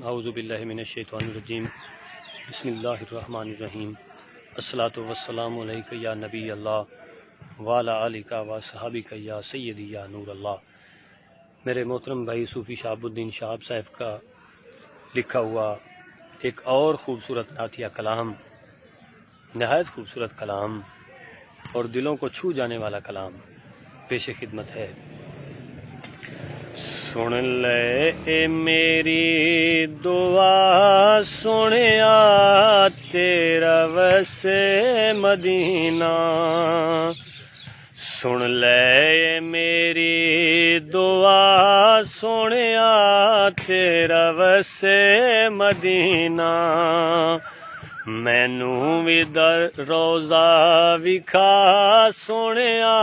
औज़ु बिल्लाहि मिनश्शैतानिर्रजीम बिस्मिल्लाहिर्रहमानिर्रहीम अस्सलातु वस्सलामु अलैका या नबी अल्लाह व अला आलिका व सहाबिका या सय्यदी या नूर अल्लाह। मेरे मोहतरम भाई सूफ़ी शहाबुद्दीन शाहब साहब का लिखा हुआ एक और ख़ूबसूरत नातिया कलाम, नहायत ख़ूबसूरत कलाम और दिलों को छू जाने वाला कलाम पेश खिदमत है। सुन ले मेरी दुआ सुनिया तेरा वसे मदीना, सुन ले मेरी दुआ सुनिया तेरा वसे मदीना, मैनू भी दर रोज़ा विखा सुनिया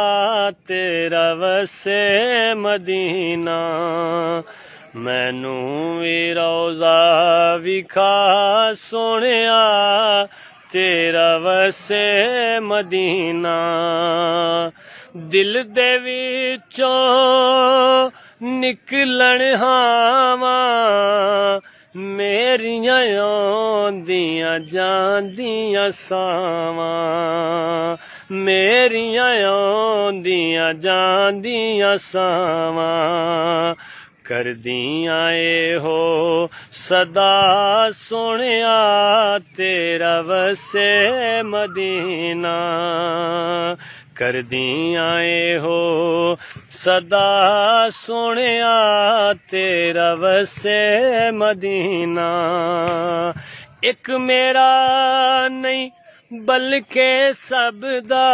तेरा वसे मदीना, मैनू भी रोज़ा विखा सुनिया तेरा वसे मदीना, दिल दे विचों निकलन हावा मेरियां आंदियां जांदियां सावां, मेरियां आंदियां जांदियां सावां, करदियां एहो सदा सुनिया तेरा वसे मदीना, करदियां एहो सदा सुनिया तेरा वसे मदीना, एक मेरा नहीं बल्कि सबदा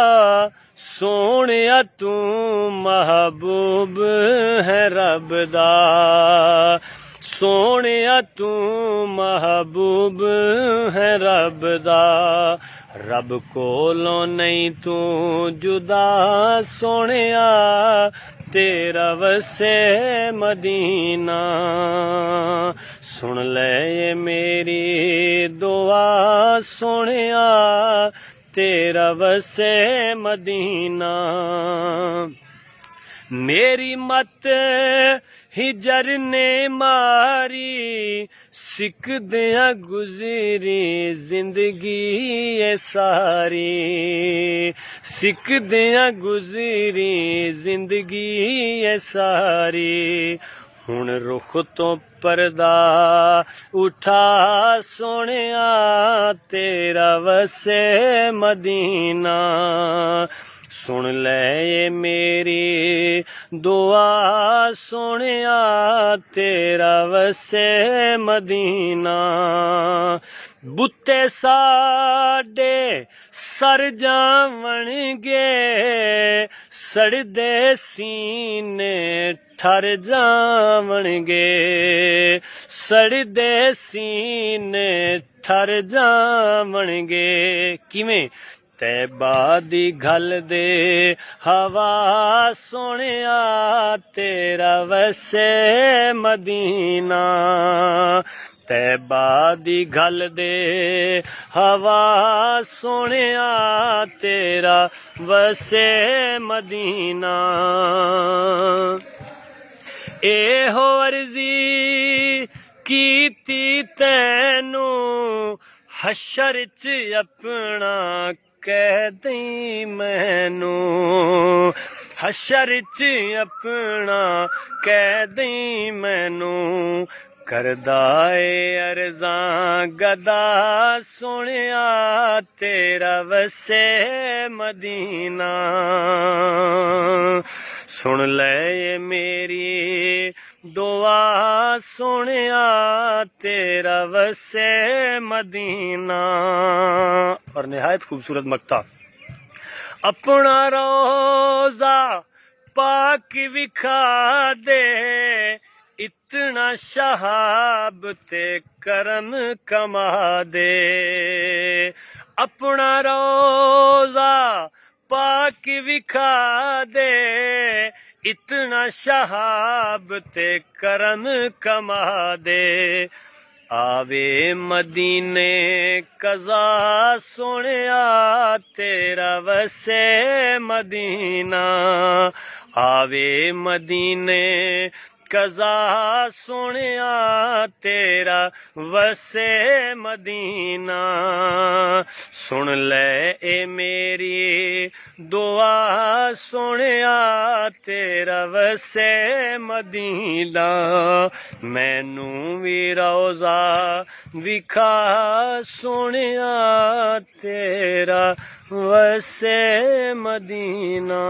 सोनिया तू महबूब है रब दा, सोनिया तू महबूब है रब दा, रब कोलों नहीं तू जुदा सोनिया तेरा वसे मदीना, सुन ले मेरी दुआ सोनिया तेरा वसे मदीना, मेरी मत हिजर ने मारी सिकदियां गुजरी जिंदगी ये सारी, सिकदियां गुजरी जिंदगी ये सारी, हुण रुख तो पर्दा उठा सोनिया तेरा वसे मदीना, सुन ले मेरी दुआ सोनिया तेरा वसे मदीना, बुत्ते साडे सर जावणगे सड़दे सीने ठर जावणगे, सड़दे सीने ठर जावणगे, किवें तैबा दी गल दे हवा सोनिया तेरा वसे मदीना, तैबा दी गल दे हवा सोनिया तेरा वसे मदीना, एहो अर्जी कीती तैनू हशर च अपना कह दई मैनू, हशर च अपना कह दई मैनू, करदा ए अर्ज़ां गदा सोनिया तेरा वसे मदीना, सुन ले मेरी दुआ सोनिया तेरा वसे मदीना। और निहायत खूबसूरत मक्ता, अपना रोज़ा पाक विखा दे इतना शहाब ते करम कमा दे, अपना रोज़ा पाक विखा दे इतना शहाब ते करम कमा दे, आवे मदीने कज़ा सोनिया तेरा वसे मदीना, आवे मदीने कज़ा सोनिया तेरा वसे मदीना। सुन ले ए मेरी दुआ सोनिया तेरा वसे मदीना। मैनू भी रोज़ा विखा सोनिया तेरा वसे मदीना।